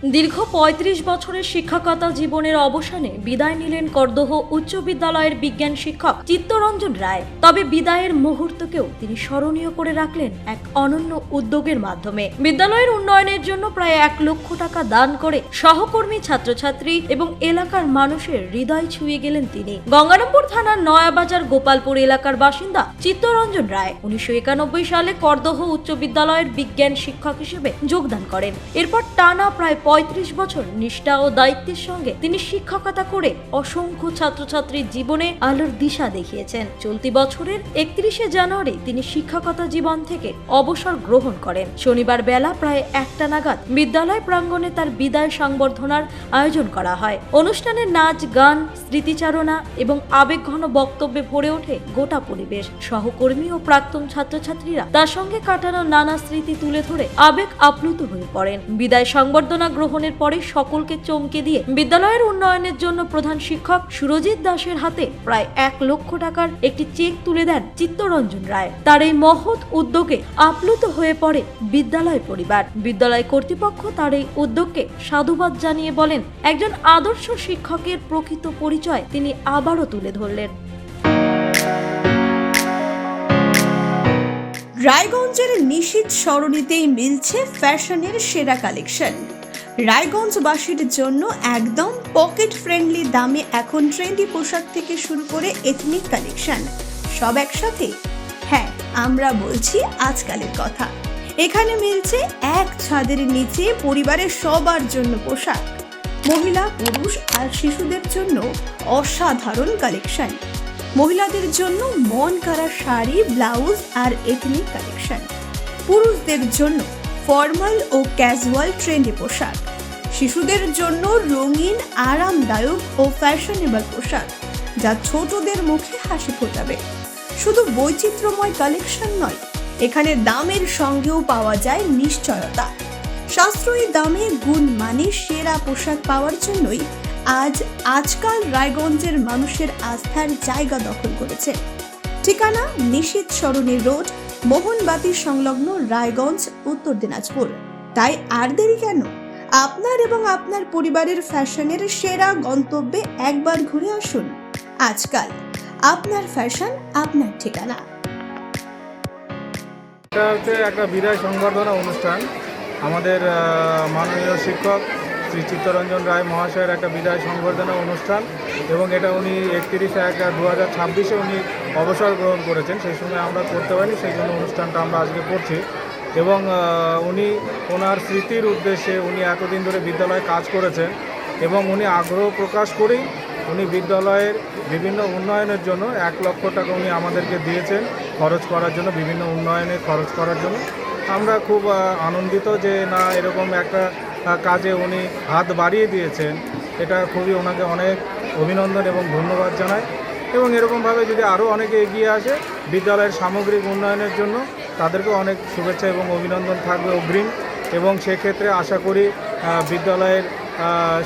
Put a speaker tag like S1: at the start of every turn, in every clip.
S1: দীর্ঘ ৩৫ বছরের শিক্ষকতা জীবনের অবসানে বিদায় নিলেন করদহ উচ্চ বিদ্যালয়ের বিজ্ঞান শিক্ষক চিত্তরঞ্জন রায়। তবে বিদায়ের মুহূর্তকেও তিনি স্মরণীয় করে রাখলেন এক অনন্য উদ্যোগের মাধ্যমে। বিদ্যালয়ের উন্নয়নের জন্য প্রায় ১ লক্ষ টাকা দান করে সহকর্মী, ছাত্রছাত্রী এবং এলাকার মানুষের হৃদয় ছুঁয়ে গেলেন তিনি। গঙ্গারামপুর থানার নয়াবাজার গোপালপুর এলাকার বাসিন্দা চিত্তরঞ্জন রায় ১৯৯১ সালে করদহ উচ্চ বিদ্যালয়ের বিজ্ঞান শিক্ষক হিসেবে যোগদান করেন। এরপর টানা প্রায় ৩৫ বছর নিষ্ঠা ও দায়িত্বের সঙ্গে তিনি শিক্ষকতা করে অসংখ্য ছাত্রছাত্রীর জীবনে আলোর দিশা দেখিয়েছেন। চলতি বছরের ৩১ জানুয়ারি তিনি শিক্ষকতা জীবন থেকে অবসর গ্রহণ করেন। শনিবার বেলা প্রায় ১টা নাগাদ বিদ্যালয় প্রাঙ্গণে তার বিদায় সংবর্ধনার আয়োজন করা হয়। অনুষ্ঠানে নাচ, গান, স্মৃতিচারণা এবং আবেগঘন বক্তব্যে ভরে ওঠে গোটা পরিবেশ। সহকর্মী ও প্রাক্তন ছাত্রছাত্রীরা তার সঙ্গে কাটানো নানা স্মৃতি তুলে ধরে আবেগ আপ্লুত হয়ে পড়েন। বিদায় সংবর্ধনা গ্রহণের পরে সকলকে চমকে দিয়ে বিদ্যালয়ের উন্নয়নের জন্য প্রধান শিক্ষক সুরজিৎ দাসের হাতে প্রায় ১ লক্ষ টাকার একটি চেক তুলে দেন চিত্তরঞ্জন রায়। তার এই মহৎ উদ্যোগে আপ্লুত হয়ে পড়ে বিদ্যালয় পরিবার। বিদ্যালয় কর্তৃপক্ষ তার এই উদ্যোগকে সাধুবাদ জানিয়ে বলেন, একজন আদর্শ শিক্ষকের প্রকৃত পরিচয় তিনি আবারও তুলে ধরলেন।
S2: রায়গঞ্জের নিশীথ সরণিতেই মিলছে ফ্যাশনের সেরা কালেকশন। রায়গঞ্জবাসীর জন্য একদম পকেট ফ্রেন্ডলি দামে এখন ট্রেন্ডি পোশাক থেকে শুরু করে এথনিক কালেকশন সব একসাথে। হ্যাঁ, আমরা বলছি আজকালের কথা। এখানে মিলছে এক ছাদের নিচে পরিবারের সবার জন্য পোশাক, মহিলা, পুরুষ আর শিশুদের জন্য অসাধারণ কালেকশন। মহিলাদের জন্য মন কাড়া শাড়ি, ব্লাউজ আর এথনিক কালেকশন। পুরুষদের জন্য ফর্মাল ও ক্যাজুয়াল ট্রেন্ডি পোশাক। শিশুদের জন্য রঙিন, আরামদায়ক ও ফ্যাশনেবল পোশাক যা ছোটদের মুখে হাসি ফোটাবে। শুধু বৈচিত্র্যময় কালেকশন নয়, এখানে দামের সঙ্গেও পাওয়া যায় নিশ্চয়তা। সাশ্রয়ী দামে গুণমানের সেরা পোশাক পাওয়ার জন্যই আজকাল রায়গঞ্জের মানুষের আস্থার জায়গা দখল করেছে। ঠিকানা নিশীথ সরণি রোড, মোহনবাতি সংলগ্ন, রায়গঞ্জ, উত্তর দিনাজপুর। তাই আর দেরি কেন? আপনার এবং আপনার পরিবারের ফ্যাশনের সেরা গন্তব্যে একবার ঘুরে আসুন। আজকাল আপনার ফ্যাশন, আপনার ঠিকানা।
S3: এটা হচ্ছে একটা বিদায় সংবর্ধনা অনুষ্ঠান। আমাদের মাননীয় শিক্ষক শ্রী চিত্তরঞ্জন রায় মহাশয়ের একটা বিদায় সংবর্ধনা অনুষ্ঠান, এবং এটা উনি 31/1/2026 উনি অবসর গ্রহণ করেছেন। সেই সময় আমরা করতে পারিনি, সেই জন্য অনুষ্ঠানটা আমরা আজকে করছি। এবং উনি ওনার স্মৃতির উদ্দেশ্যে উনি এতদিন ধরে বিদ্যালয়ে কাজ করেছেন, এবং উনি আগ্রহ প্রকাশ করেই উনি বিদ্যালয়ের বিভিন্ন উন্নয়নের জন্য ১ লক্ষ টাকা উনি আমাদেরকে দিয়েছেন খরচ করার জন্য, বিভিন্ন উন্নয়নে খরচ করার জন্য। আমরা খুব আনন্দিত যে না, এরকম একটা কাজে উনি হাত বাড়িয়ে দিয়েছেন। এটা খুবই ওনাকে অনেক অভিনন্দন এবং ধন্যবাদ জানাই। এবং এরকমভাবে যদি আরও অনেকে এগিয়ে আসে বিদ্যালয়ের সামগ্রিক উন্নয়নের জন্য, তাদেরকেও অনেক শুভেচ্ছা এবং অভিনন্দন থাকবে অগ্রিম। এবং সেক্ষেত্রে আশা করি বিদ্যালয়ের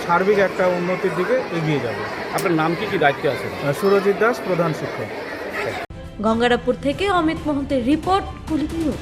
S3: সার্বিক একটা উন্নতির দিকে এগিয়ে যাবে।
S4: আপনার নাম কি দায়িত্বে আছে?
S3: সুরজিৎ দাস, প্রধান শিক্ষক।
S1: গঙ্গারামপুর থেকে অমিত মোহন্তের রিপোর্ট, কুলি নিউজ।